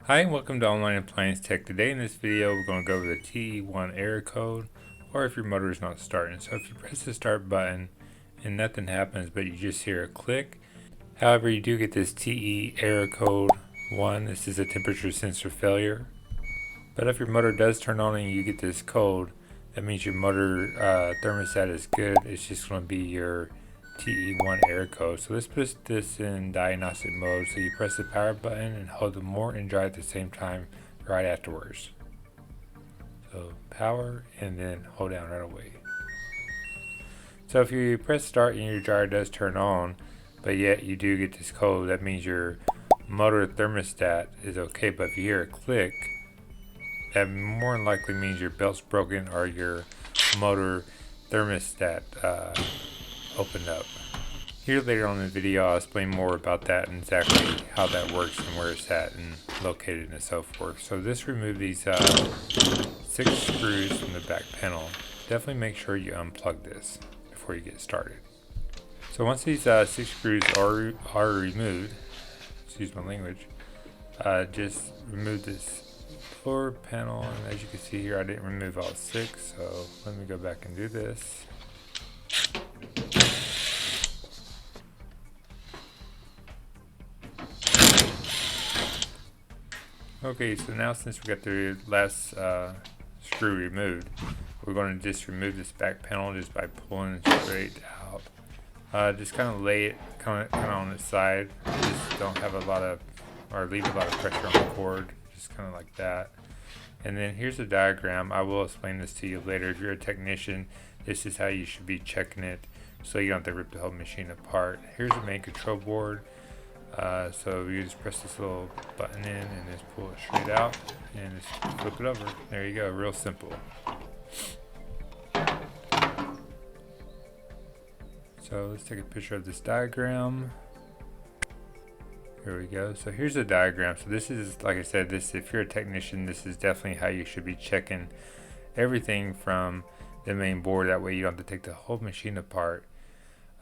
Hi and welcome to Online Appliance Tech. Today in this video we're going to go over the TE1 error code, or if your motor is not starting. So if you press the start button and nothing happens but you just hear a click, however you do get this TE error code 1. This is a temperature sensor failure. But if your motor does turn on and you get this code, that means your motor thermostat is good. It's just going to be your TE1 error code. So let's put this in diagnostic mode. So you press the power button and hold the more and dry at the same time right afterwards. So power and then hold down right away. So if you press start and your dryer does turn on, but yet you do get this code, that means your motor thermostat is okay. But if you hear a click, that more than likely means your belt's broken or your motor thermostat opened up. Here later on in the video I'll explain more about that and exactly how that works and where it's at and located and so forth. So just remove these 6 screws from the back panel. Definitely make sure you unplug this before you get started. So once these 6 screws are removed, excuse my language, just remove this floor panel, and as you can see here I didn't remove all 6, so let me go back and do this. Okay, so now since we got the last screw removed, we're going to just remove this back panel just by pulling it straight out. Just kind of lay it kind of on its side. Just don't have a lot of, or leave a lot of pressure on the cord. Just kind of like that. And then here's a diagram. I will explain this to you later. If you're a technician, this is how you should be checking it, so you don't have to rip the whole machine apart. Here's the main control board. So you just press this little button in and just pull it straight out and just flip it over. There you go, real simple. So let's take a picture of this diagram. Here we go. So here's the diagram. So this is, like I said, this, if you're a technician, this is definitely how you should be checking everything from the main board. That way you don't have to take the whole machine apart.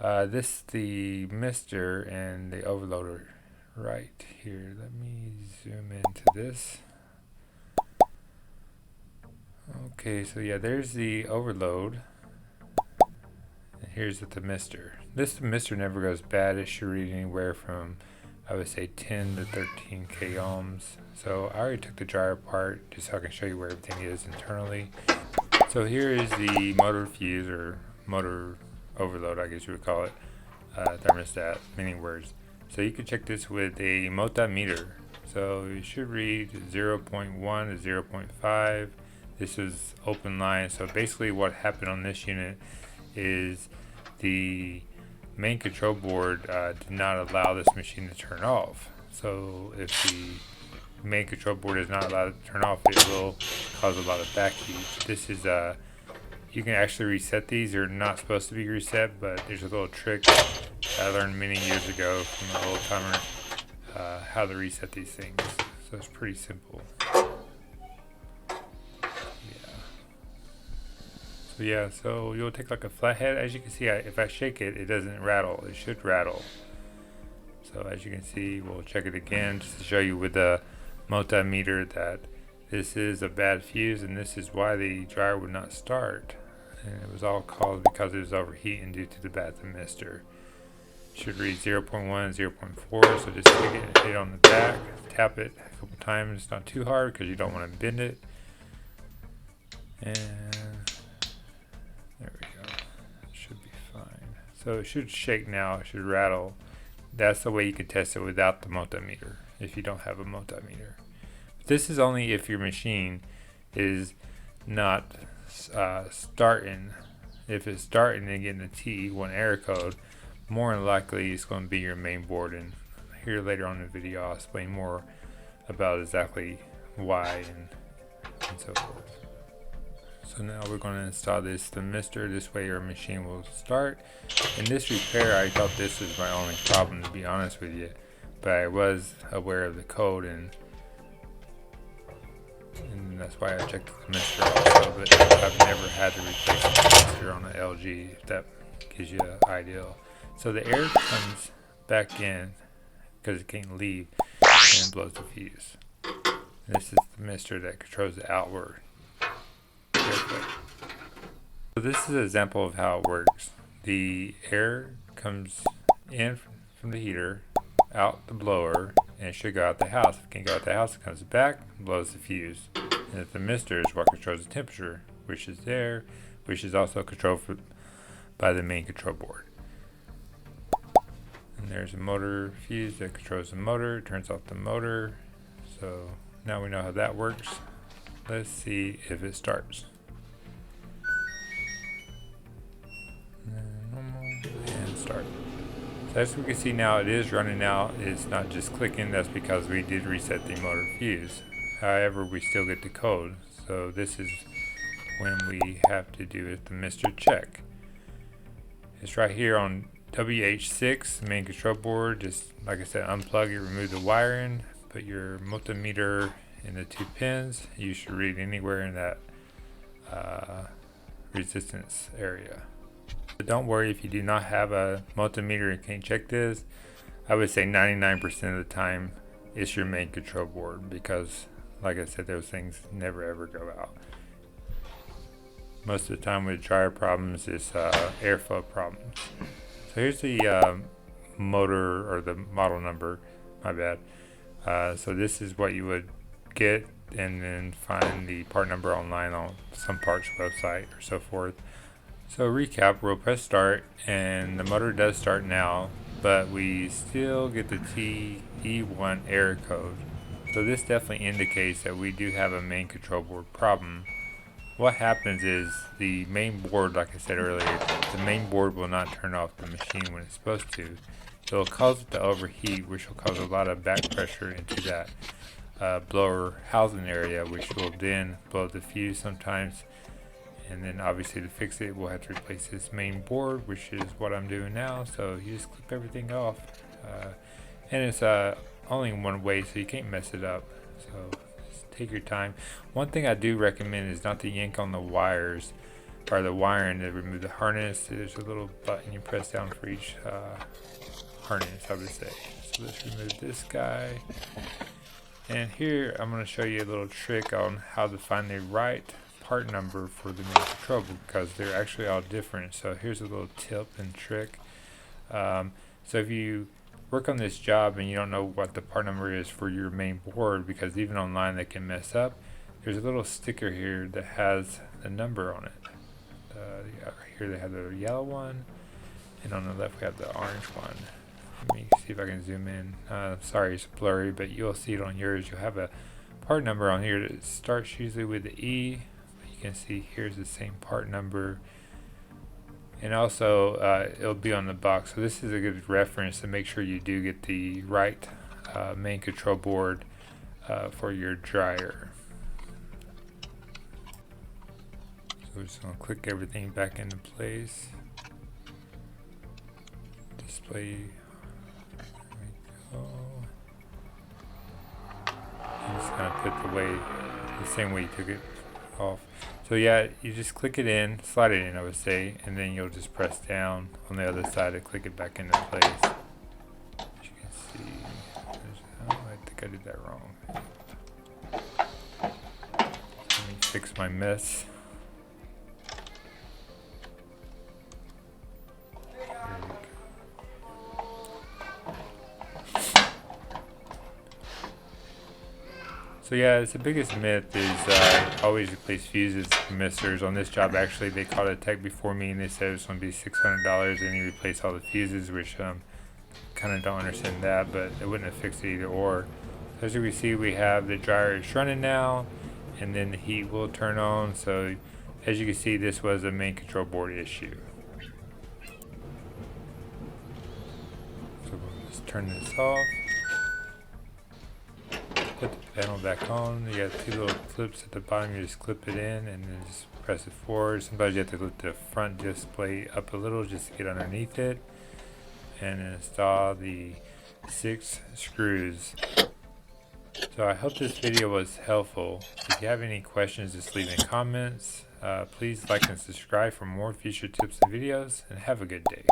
This the mister and the overloader right here. Let me zoom into this. Okay, so yeah, there's the overload, and here's the mister. This mister never goes bad. It should read anywhere from, I would say, 10 to 13 k ohms. So I already took the dryer apart just so I can show you where everything is internally. So here is the motor fuse, or motor overload, I guess you would call it, thermostat, many words. So you can check this with a multimeter. So it should read 0.1 to 0.5. This is open line. So basically what happened on this unit is the main control board did not allow this machine to turn off. So if the main control board is not allowed to turn off, it will cause a lot of backheat. This is you can actually reset these. They're not supposed to be reset, but there's a little trick I learned many years ago from an old timer, how to reset these things. So it's pretty simple. So you'll take like a flathead. As you can see, if I shake it, it doesn't rattle. It should rattle. So as you can see, we'll check it again just to show you with the multimeter that this is a bad fuse and this is why the dryer would not start. And it was all caused because it was overheating due to the bad thermistor. Should read 0.1, 0.4, so just take it and hit it on the back, tap it a couple times. It's not too hard because you don't want to bend it. And there we go. It should be fine. So it should shake now, it should rattle. That's the way you can test it without the multimeter, if you don't have a multimeter. This is only if your machine is not starting. If it's starting and getting the TE1 error code, more than likely it's going to be your main board, and here later on in the video I'll explain more about exactly why and so forth. So now we're going to install this thermistor. This way your machine will start. In this repair, I thought this was my only problem, to be honest with you, but I was aware of the code, and that's why I checked the thermistor also, but I've never had to replace the thermistor on an LG, if that gives you an idea. So the air comes back in because it can't leave and blows the fuse. This is the mister that controls the outward airflow. So this is an example of how it works. The air comes in from the heater, out the blower, and it should go out the house. If it can go out the house, it comes back, blows the fuse. And if the mister is what controls the temperature, which is there, which is also controlled by the main control board. And there's a motor fuse that controls the motor, turns off the motor. So now we know how that works. Let's see if it starts. And start. So as we can see now, it is running now. It's not just clicking. That's because we did reset the motor fuse. However, we still get the code. So this is when we have to do is the mister check. It's right here on WH6 main control board. Just like I said, unplug it, remove the wiring, put your multimeter in the 2 pins. You should read anywhere in that resistance area. But don't worry if you do not have a multimeter and can't check this. I would say 99% of the time it's your main control board, because like I said, those things never ever go out. Most of the time with dryer problems is airflow problems. So here's the motor, or the model number, my bad. So this is what you would get, and then find the part number online on some parts website or so forth. So recap, we'll press start, and the motor does start now, but we still get the TE1 error code. So this definitely indicates that we do have a main control board problem. What happens is the main board, like I said earlier, the main board will not turn off the machine when it's supposed to. So it'll cause it to overheat, which will cause a lot of back pressure into that blower housing area, which will then blow the fuse sometimes. And then obviously to fix it, we'll have to replace this main board, which is what I'm doing now. So you just clip everything off, and it's only one way, so you can't mess it up. So just take your time. One thing I do recommend is not to yank on the wires or the wiring to remove the harness. There's a little button you press down for each harness, I would say. So let's remove this guy. And here I'm going to show you a little trick on how to find the right part number for the main control board, because they're actually all different. So here's a little tip and trick. So if you work on this job and you don't know what the part number is for your main board, because even online they can mess up, there's a little sticker here that has the number on it. Yeah, here they have the yellow one, and on the left we have the orange one. Let me see if I can zoom in. Sorry, it's blurry, but you'll see it on yours. You'll have a part number on here that starts usually with the E. You can see here's the same part number, and also it'll be on the box. So this is a good reference to make sure you do get the right main control board for your dryer. So we're just going to click everything back into place. Display. There we go. I'm just going to put the same way you took it off. So yeah, you just click it in, slide it in, I would say, and then you'll just press down on the other side to click it back into place. As you can see, oh, I think I did that wrong. Let me fix my mess. So yeah, it's the biggest myth is always replace fuses and misters. On this job, actually, they called a tech before me and they said it was going to be $600 and you replace all the fuses, which kind of don't understand that, but it wouldn't have fixed it either or. As you can see, we have the dryer is running now, and then the heat will turn on. So as you can see, this was a main control board issue. So we'll just turn this off. Put the panel back on. You got two little clips at the bottom. You just clip it in and then just press it forward. Sometimes you have to lift the front display up a little just to get underneath it, and install the 6 screws. So I hope this video was helpful. If you have any questions, just leave in comments. Please like and subscribe for more future tips and videos, and have a good day.